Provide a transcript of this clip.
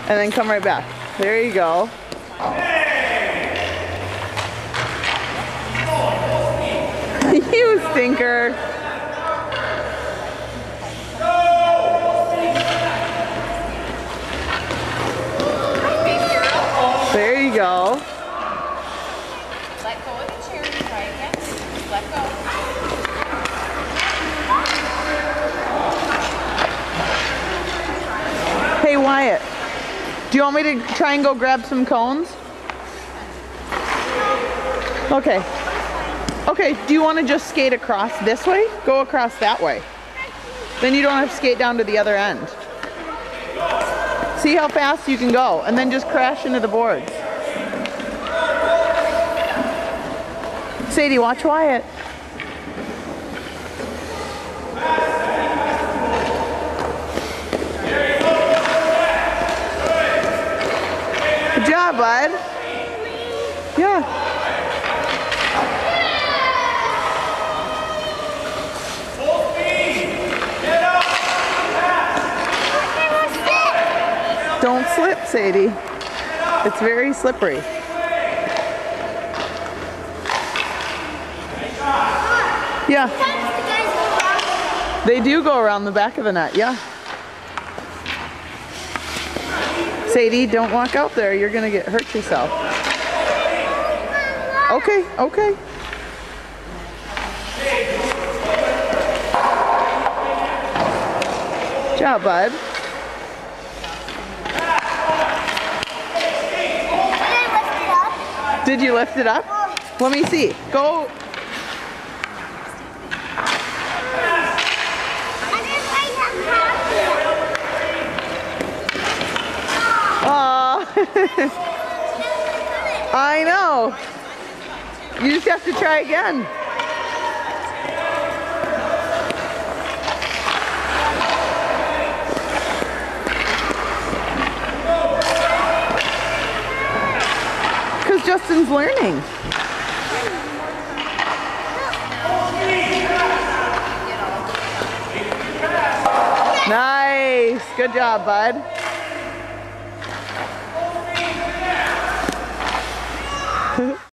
And then come right back. There you go. You stinker. There you go. Let go of the chair and try again. Let go. Hey Wyatt, do you want me to try and go grab some cones? Okay. Okay, do you want to just skate across this way? Go across that way. Then you don't have to skate down to the other end. See how fast you can go, and then just crash into the boards. Sadie, watch Wyatt. Good job, bud. Yeah. Don't slip, Sadie. It's very slippery. Yeah. They do go around the back of the net, yeah. Sadie, don't walk out there. You're gonna get hurt yourself. Okay, okay. Good job, bud. Did you lift it up? Let me see. Go. I know. You just have to try again. Because Justin's learning. Nice. Good job, bud.